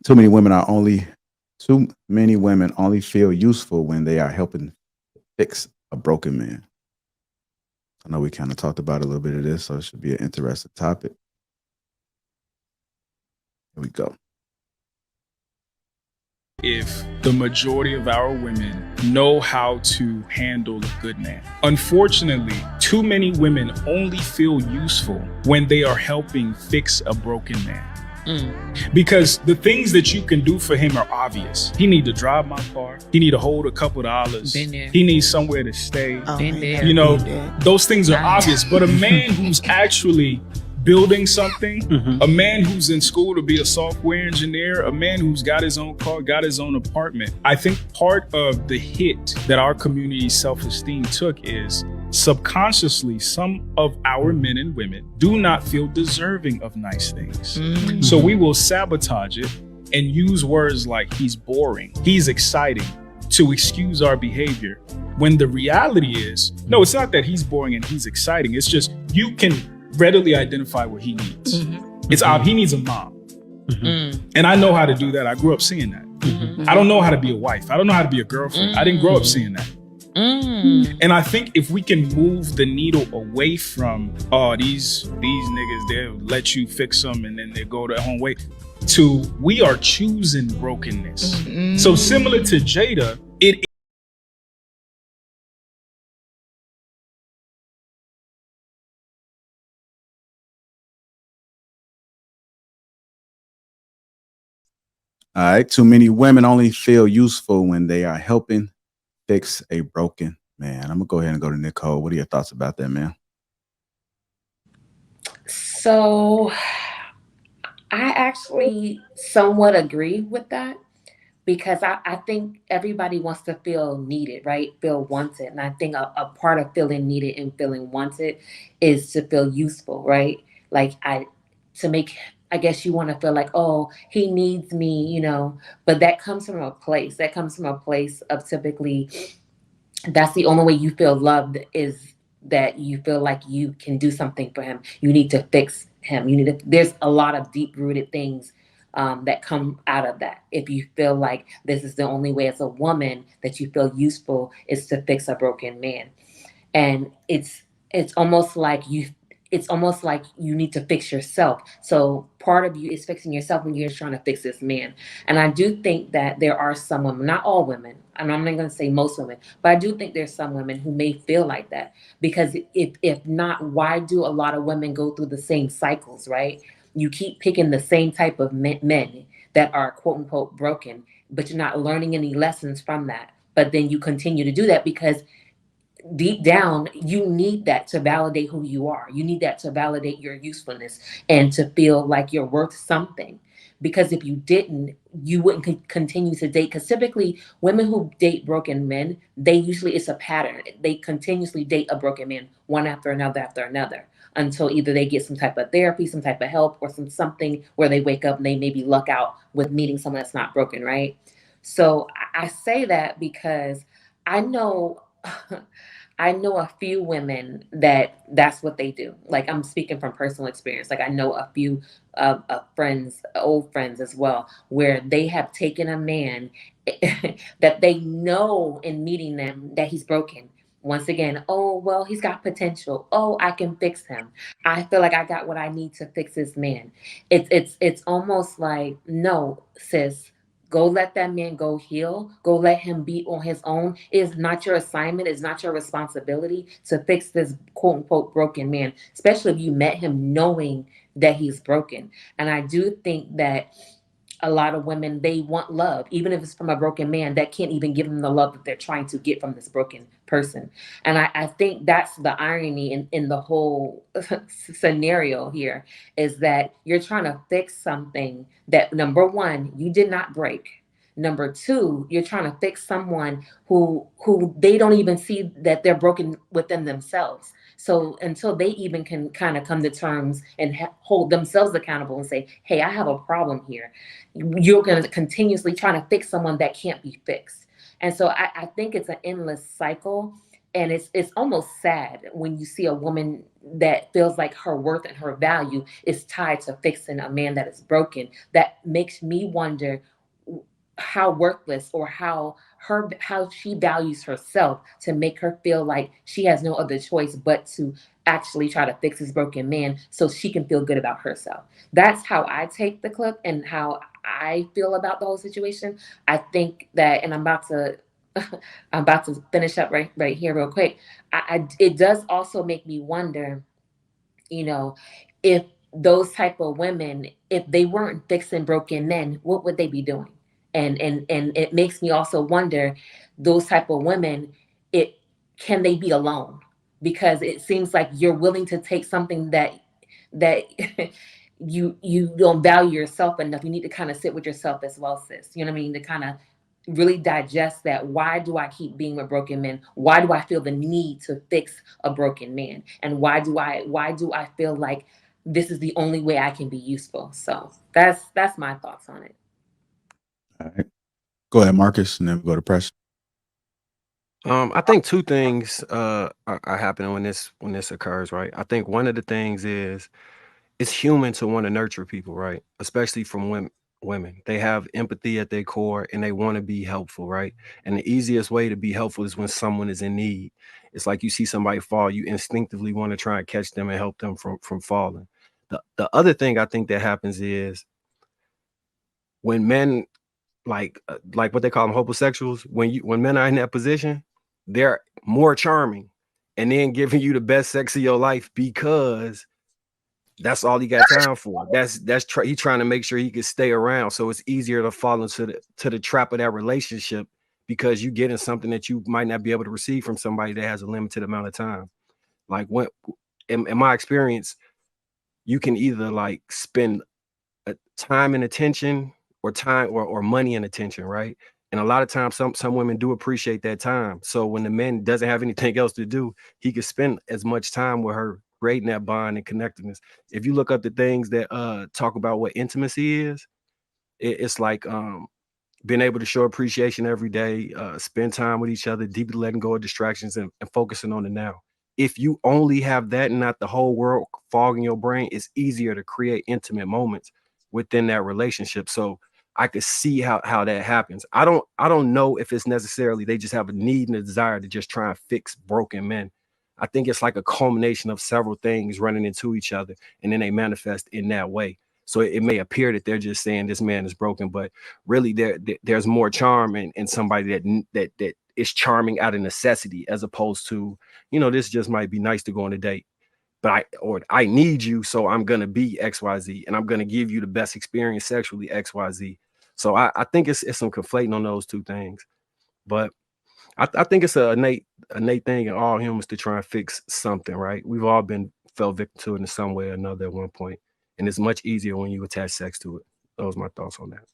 Too many women are only too many women only feel useful when they are helping fix a broken man. I know we kind of talked about a little bit of this, so it should be an interesting topic. Here we go. If the majority of our women know how to handle a good man. Unfortunately, too many women only feel useful when they are helping fix a broken man. Because the things that you can do for him are obvious. He need to drive my car. He need to hold a couple dollars. He needs somewhere to stay. You know, those things are obvious. But a man who's actually building something, a man who's in school to be a software engineer, a man who's got his own car, got his own apartment. I think part of the hit that our community's self-esteem took is subconsciously some of our men and women do not feel deserving of nice things. So we will sabotage it and use words like he's boring, he's exciting to excuse our behavior. When the reality is, no, it's not that he's boring and he's exciting. It's just you can readily identify what he needs. It's he needs a mom. And I know how to do that. I grew up seeing that. I don't know how to be a wife. I don't know how to be a girlfriend. I didn't grow up seeing that. And I think if we can move the needle away from, oh, these niggas, they'll let you fix them and then they go their own way, to we are choosing brokenness. So similar to Jada, it All right. Too many women only feel useful when they are helping fix a broken man. I'm gonna go ahead and go to Nicole. What are your thoughts about that, man? So I actually somewhat agree with that because I think everybody wants to feel needed, right? Feel wanted. And I think a part of feeling needed and feeling wanted is to feel useful, right? Like to make, I guess you want to feel like, oh, he needs me, you know, but that comes from a place. That comes from a place of typically that's the only way you feel loved is that you feel like you can do something for him. You need to fix him. You need to, there's a lot of deep rooted things that come out of that. If you feel like this is the only way as a woman that you feel useful is to fix a broken man. And it's almost like you need to fix yourself. So part of you is fixing yourself when you're trying to fix this man. And I do think that there are some women, not all women, and I'm not going to say most women, but I do think there's some women who may feel like that. Because if not, why do a lot of women go through the same cycles, right? You keep picking the same type of men that are quote unquote broken, but you're not learning any lessons from that. But then you continue to do that because deep down, you need that to validate who you are. You need that to validate your usefulness and to feel like you're worth something. Because if you didn't, you wouldn't continue to date. Because typically, women who date broken men, they usually, it's a pattern. They continuously date a broken man, one after another, until either they get some type of therapy, some type of help, or something where they wake up and they maybe luck out with meeting someone that's not broken, right? So I say that because I know I know a few women that's what they do. Like I'm speaking from personal experience. Like I know a few friends, old friends as well, where they have taken a man that they know in meeting them that he's broken. Once again, oh well, he's got potential. Oh, I can fix him. I feel like I got what I need to fix this man. It's almost like no, sis, go let that man go heal. Go let him be on his own. It's not your assignment. It's not your responsibility to fix this quote unquote broken man, especially if you met him knowing that he's broken. And I do think that a lot of women, they want love, even if it's from a broken man that can't even give them the love that they're trying to get from this broken person. And I think that's the irony in the whole scenario here is that you're trying to fix something that, number one, you did not break. Number two, you're trying to fix someone who they don't even see that they're broken within themselves. So until they even can kind of come to terms and hold themselves accountable and say, hey, I have a problem here, you're going to continuously trying to fix someone that can't be fixed. And so I think it's an endless cycle. and it's almost sad when you see a woman that feels like her worth and her value is tied to fixing a man that is broken. That makes me wonder how worthless or how she values herself to make her feel like she has no other choice but to actually try to fix this broken man so she can feel good about herself. That's how I take the clip and how I feel about the whole situation. I think that, and I'm about to I'm about to finish up right here real quick. It does also make me wonder, you know, if those type of women, if they weren't fixing broken men, what would they be doing? And it makes me also wonder, those type of women, it can they be alone? Because it seems like you're willing to take something that you don't value yourself enough. You need to kind of sit with yourself as well, sis. You know what I mean? To kind of really digest that. Why do I keep being with broken men? Why do I feel the need to fix a broken man? And why do I feel like this is the only way I can be useful? So that's my thoughts on it. All right. Go ahead, Marcus, and then we go to press. I think two things are happening when this occurs, right? I think one of the things is it's human to want to nurture people, right? Especially from women. Women, they have empathy at their core and they want to be helpful, right? And the easiest way to be helpful is when someone is in need. It's like you see somebody fall, you instinctively want to try and catch them and help them from falling. The other thing I think that happens is when men like what they call them homosexuals, when men are in that position, they're more charming and then giving you the best sex of your life because that's all he got time for. He trying to make sure he can stay around. So it's easier to fall into the trap of that relationship because you getting something that you might not be able to receive from somebody that has a limited amount of time. Like when in my experience, you can either like spend time and attention or time or money and attention, right? And a lot of times some women do appreciate that time. So when the man doesn't have anything else to do, he can spend as much time with her, creating that bond and connectedness. If you look up the things that talk about what intimacy is, it's like being able to show appreciation every day, spend time with each other, deeply letting go of distractions and focusing on the now. If you only have that and not the whole world fogging your brain, it's easier to create intimate moments within that relationship. So I could see how that happens. I don't know if it's necessarily they just have a need and a desire to just try and fix broken men. I think it's like a culmination of several things running into each other, and then they manifest in that way. So it may appear that they're just saying this man is broken, but really there's more charm in somebody that is charming out of necessity, as opposed to, this just might be nice to go on a date, but I need you, so I'm gonna be XYZ and I'm gonna give you the best experience sexually XYZ. So I think it's some conflating on those two things. But I think it's a innate thing in all humans to try and fix something, right? We've all been fell victim to it in some way or another at one point, and it's much easier when you attach sex to it. Those are my thoughts on that.